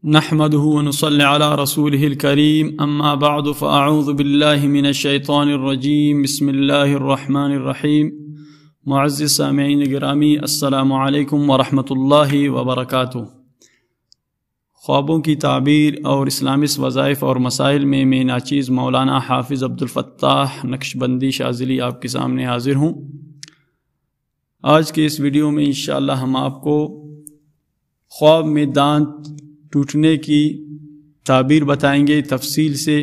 نحمده ونصلي على رسوله الكريم اما بعد فاعوذ بالله من الشیطان الرجیم بسم اللہ الرحمن الرحیم۔ معزز سامعین گرامی، السلام علیکم ورحمۃ اللہ وبرکاتہ۔ خوابوں کی تعبیر اور اسلامک وظائف اور مسائل میں ناچیز مولانا حافظ عبدالفتاح نقشبندی شاذلی آپ کے سامنے حاضر ہوں۔ آج کے اس ویڈیو میں انشاءاللہ ہم آپ کو خواب میں دانت ٹوٹنے کی تعبیر بتائیں گے تفصیل سے۔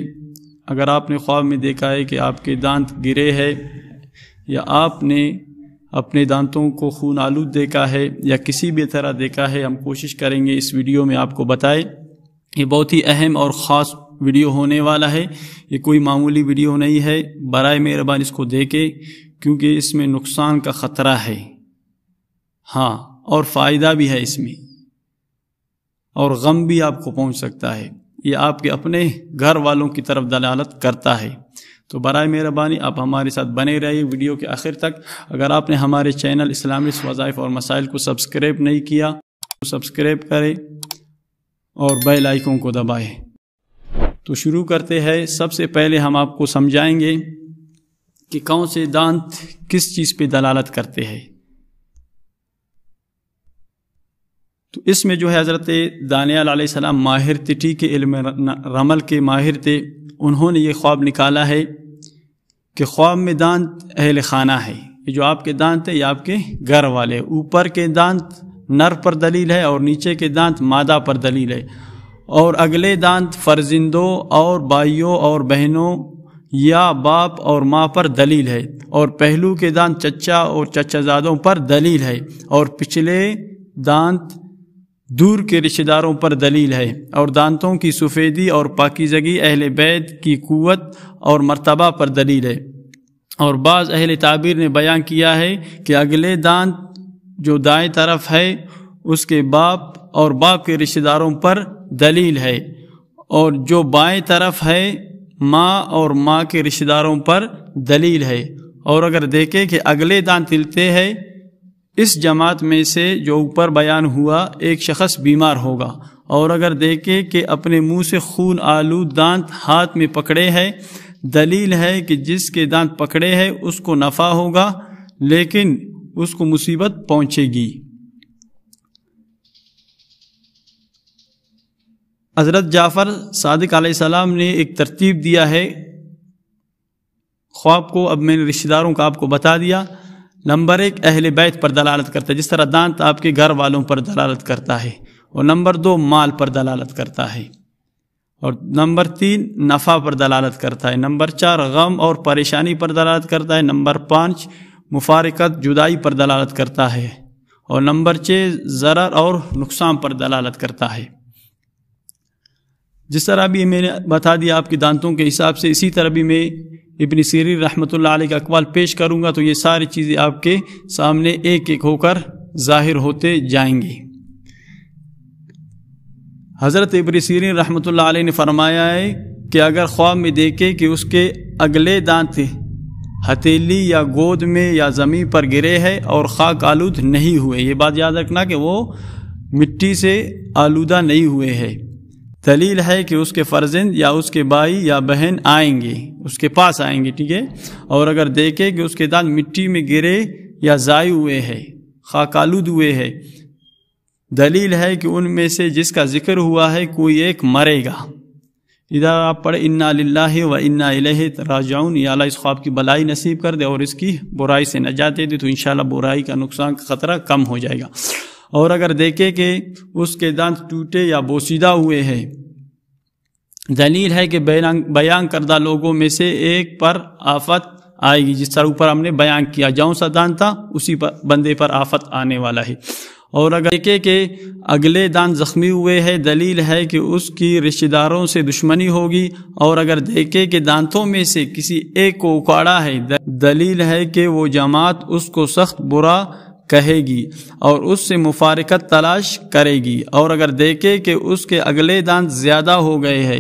اگر آپ نے خواب میں دیکھا ہے کہ آپ کے دانت گرے ہے یا آپ نے اپنے دانتوں کو خون آلود دیکھا ہے یا کسی بھی طرح دیکھا ہے، ہم کوشش کریں گے اس ویڈیو میں آپ کو بتائیں۔ یہ بہت ہی اہم اور خاص ویڈیو ہونے والا ہے، یہ کوئی معمولی ویڈیو نہیں ہے۔ برائے مہربانی اس کو دیکھیں کیونکہ اس میں نقصان کا خطرہ ہے، ہاں، اور فائدہ بھی ہے اس میں، اور غم بھی آپ کو پہنچ سکتا ہے۔ یہ آپ کے اپنے گھر والوں کی طرف دلالت کرتا ہے، تو برائے مہربانی آپ ہمارے ساتھ بنے رہیے ویڈیو کے آخر تک۔ اگر آپ نے ہمارے چینل اسلامک وظائف اور مسائل کو سبسکرائب نہیں کیا تو سبسکرائب کریں اور بیل آئیکن کو دبائیں۔ تو شروع کرتے ہیں۔ سب سے پہلے ہم آپ کو سمجھائیں گے کہ کون سے دانت کس چیز پہ دلالت کرتے ہیں۔ تو اس میں جو ہے حضرت دانیال علیہ السلام ماہر تھے، ٹھیک ہے، علم رمل کے ماہر تھے۔ انہوں نے یہ خواب نکالا ہے کہ خواب میں دانت اہل خانہ ہے۔ یہ جو آپ کے دانت ہیں یہ آپ کے گھر والے، اوپر کے دانت نر پر دلیل ہے اور نیچے کے دانت مادہ پر دلیل ہے، اور اگلے دانت فرزندوں اور بھائیوں اور بہنوں یا باپ اور ماں پر دلیل ہے، اور پہلو کے دانت چچا اور چچا زادوں پر دلیل ہے، اور پچھلے دانت دور کے رشتہ داروں پر دلیل ہے، اور دانتوں کی سفیدی اور پاکیزگی اہل بیت کی قوت اور مرتبہ پر دلیل ہے۔ اور بعض اہل تعبیر نے بیان کیا ہے کہ اگلے دانت جو دائیں طرف ہے اس کے باپ اور باپ کے رشتہ داروں پر دلیل ہے، اور جو بائیں طرف ہے ماں اور ماں کے رشتہ داروں پر دلیل ہے۔ اور اگر دیکھیں کہ اگلے دانت ہلتے ہیں، اس جماعت میں سے جو اوپر بیان ہوا ایک شخص بیمار ہوگا، اور اگر دیکھیں کہ اپنے منہ سے خون آلود دانت ہاتھ میں پکڑے ہے، دلیل ہے کہ جس کے دانت پکڑے ہیں اس کو نفع ہوگا لیکن اس کو مصیبت پہنچے گی۔ حضرت جعفر صادق علیہ السلام نے ایک ترتیب دیا ہے خواب کو، اب میں نے رشتہ داروں کا آپ کو بتا دیا۔ نمبر 1 اہل بیت پر دلالت کرتا ہے، جس طرح دانت آپ کے گھر والوں پر دلالت کرتا ہے، اور نمبر 2 مال پر دلالت کرتا ہے، اور نمبر 3 نفع پر دلالت کرتا ہے، نمبر 4 غم اور پریشانی پر دلالت کرتا ہے، نمبر 5 مفارقت جدائی پر دلالت کرتا ہے، اور نمبر 6 ضرر اور نقصان پر دلالت کرتا ہے۔ جس طرح بھی میں نے بتا دیا آپ کے دانتوں کے حساب سے، اسی طرح بھی میں ابن سیرین رحمۃ اللہ علیہ کا اقوال پیش کروں گا، تو یہ ساری چیزیں آپ کے سامنے ایک ایک ہو کر ظاہر ہوتے جائیں گی۔ حضرت ابن سیرین رحمۃ اللہ علیہ نے فرمایا ہے کہ اگر خواب میں دیکھے کہ اس کے اگلے دانت ہتھیلی یا گود میں یا زمین پر گرے ہیں اور خاک آلود نہیں ہوئے، یہ بات یاد رکھنا کہ وہ مٹی سے آلودہ نہیں ہوئے ہیں، دلیل ہے کہ اس کے فرزند یا اس کے بھائی یا بہن آئیں گے، اس کے پاس آئیں گے، ٹھیک ہے۔ اور اگر دیکھے کہ اس کے دانت مٹی میں گرے یا ضائع ہوئے ہیں، خاک آلود ہوئے ہیں، دلیل ہے کہ ان میں سے جس کا ذکر ہوا ہے کوئی ایک مرے گا۔ ادھر آپ پڑھے انا للہ و انا الیہ راجعون، یا اللہ اس خواب کی بلائی نصیب کر دے اور اس کی برائی سے نجات دے دے، تو انشاءاللہ برائی کا نقصان کا خطرہ کم ہو جائے گا۔ اور اگر دیکھے کہ اس کے دانت ٹوٹے یا بوسیدہ ہوئے ہیں، دلیل ہے کہ بیان کردہ لوگوں میں سے ایک پر آفت آئے گی، جس طرح اوپر ہم نے بیان کیا، جون سا دانت تھا اسی پر بندے پر آفت آنے والا ہے۔ اور اگر دیکھے کہ اگلے دانت زخمی ہوئے ہیں، دلیل ہے کہ اس کی رشتہ داروں سے دشمنی ہوگی۔ اور اگر دیکھے کہ دانتوں میں سے کسی ایک کو اکھاڑا ہے، دلیل ہے کہ وہ جماعت اس کو سخت برا کہے گی اور اس سے مفارقت تلاش کرے گی۔ اور اگر دیکھے کہ اس کے اگلے دانت زیادہ ہو گئے ہیں،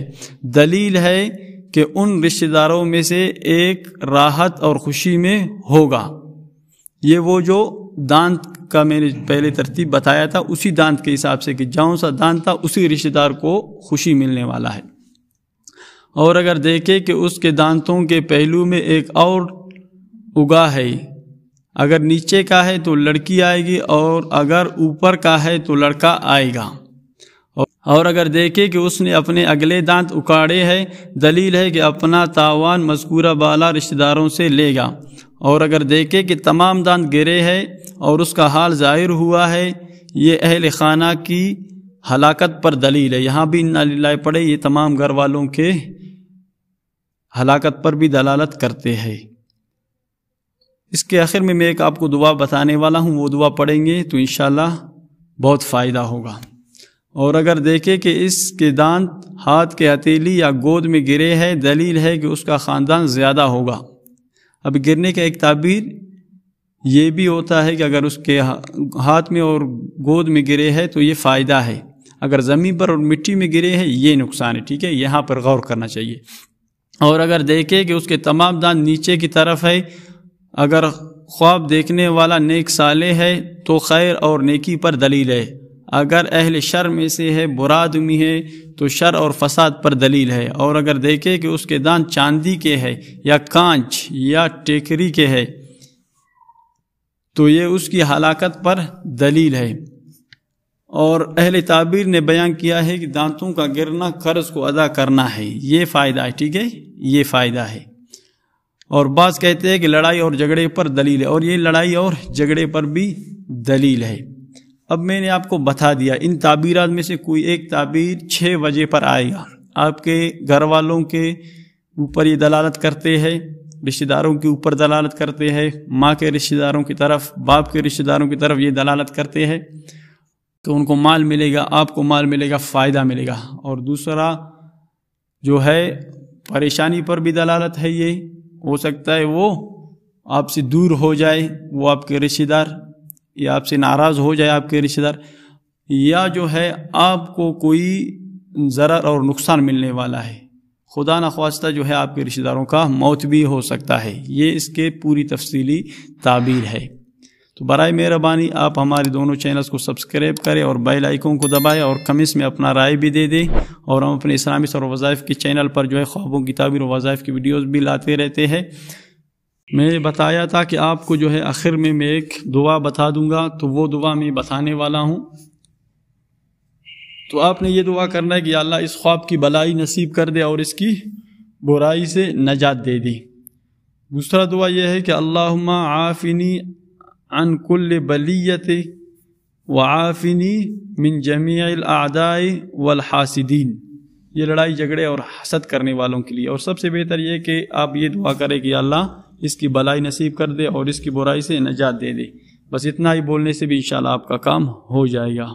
دلیل ہے کہ ان رشتہ داروں میں سے ایک راحت اور خوشی میں ہوگا۔ یہ وہ جو دانت کا میں نے پہلے ترتیب بتایا تھا، اسی دانت کے حساب سے کہ جون سا دانت تھا اسی رشتہ دار کو خوشی ملنے والا ہے۔ اور اگر دیکھے کہ اس کے دانتوں کے پہلو میں ایک اور اگا ہے، اگر نیچے کا ہے تو لڑکی آئے گی اور اگر اوپر کا ہے تو لڑکا آئے گا، اور اگر دیکھے کہ اس نے اپنے اگلے دانت اکاڑے ہیں، دلیل ہے کہ اپنا تاوان مذکورہ بالا رشتہ داروں سے لے گا۔ اور اگر دیکھے کہ تمام دانت گرے ہیں اور اس کا حال ظاہر ہوا ہے، یہ اہل خانہ کی ہلاکت پر دلیل ہے۔ یہاں بھی انا للہ پڑھے، یہ تمام گھر والوں کے ہلاکت پر بھی دلالت کرتے ہیں۔ اس کے آخر میں ایک آپ کو دعا بتانے والا ہوں، وہ دعا پڑھیں گے تو انشاءاللہ بہت فائدہ ہوگا۔ اور اگر دیکھے کہ اس کے دانت ہاتھ کے ہتھیلی یا گود میں گرے ہیں، دلیل ہے کہ اس کا خاندان زیادہ ہوگا۔ اب گرنے کا ایک تعبیر یہ بھی ہوتا ہے کہ اگر اس کے ہاتھ میں اور گود میں گرے ہیں تو یہ فائدہ ہے، اگر زمین پر اور مٹی میں گرے ہیں یہ نقصان ہے، ٹھیک ہے، یہاں پر غور کرنا چاہیے۔ اور اگر دیکھے کہ اس کے تمام دانت نیچے کی طرف ہے، اگر خواب دیکھنے والا نیک صالح ہے تو خیر اور نیکی پر دلیل ہے، اگر اہل شر میں سے ہے، برا آدمی ہے تو شر اور فساد پر دلیل ہے۔ اور اگر دیکھے کہ اس کے دانت چاندی کے ہے یا کانچ یا ٹیکری کے ہے تو یہ اس کی ہلاکت پر دلیل ہے۔ اور اہل تعبیر نے بیان کیا ہے کہ دانتوں کا گرنا قرض کو ادا کرنا ہے، یہ فائدہ ہے، ٹھیک ہے، یہ فائدہ ہے۔ اور بعض کہتے ہیں کہ لڑائی اور جھگڑے پر دلیل ہے، اور یہ لڑائی اور جھگڑے پر بھی دلیل ہے۔ اب میں نے آپ کو بتا دیا ان تعبیرات میں سے کوئی ایک تعبیر 6 وجہ پر آئے گا، آپ کے گھر والوں کے اوپر یہ دلالت کرتے ہیں، رشتہ داروں کے اوپر دلالت کرتے ہیں، ماں کے رشتہ داروں کی طرف، باپ کے رشتہ داروں کی طرف یہ دلالت کرتے ہیں تو ان کو مال ملے گا، آپ کو مال ملے گا، فائدہ ملے گا۔ اور دوسرا جو ہے پریشانی پر بھی دلالت ہے، یہ ہو سکتا ہے وہ آپ سے دور ہو جائے، وہ آپ کے رشتہ دار، یا آپ سے ناراض ہو جائے آپ کے رشتہ دار، یا جو ہے آپ کو کوئی ضرر اور نقصان ملنے والا ہے، خدا نخواستہ جو ہے آپ کے رشتہ داروں کا موت بھی ہو سکتا ہے۔ یہ اس کے پوری تفصیلی تعبیر ہے۔ تو برائے مہربانی آپ ہمارے دونوں چینلز کو سبسکرائب کریں اور بیل آئیکن کو دبائیں، اور کمنٹس میں اپنا رائے بھی دے دیں۔ اور ہم اپنے اسلامک اور وظائف کے چینل پر جو ہے خوابوں کی تعبیر اور وظائف کی ویڈیوز بھی لاتے رہتے ہیں۔ میں نے بتایا تھا کہ آپ کو جو ہے آخر میں ایک دعا بتا دوں گا، تو وہ دعا میں بتانے والا ہوں۔ تو آپ نے یہ دعا کرنا ہے کہ یا اللہ اس خواب کی بلائی نصیب کر دے اور اس کی برائی سے نجات دے دی۔ دوسرا دعا یہ ہے کہ اللہم عافنی عن کل بلیت وعافنی من جمیع الاعداء والحاسدین، یہ لڑائی جھگڑے اور حسد کرنے والوں کے لیے۔ اور سب سے بہتر یہ کہ آپ یہ دعا کریں کہ یا اللہ اس کی بلائی نصیب کر دے اور اس کی برائی سے نجات دے دے۔ بس اتنا ہی بولنے سے بھی انشاءاللہ آپ کا کام ہو جائے گا۔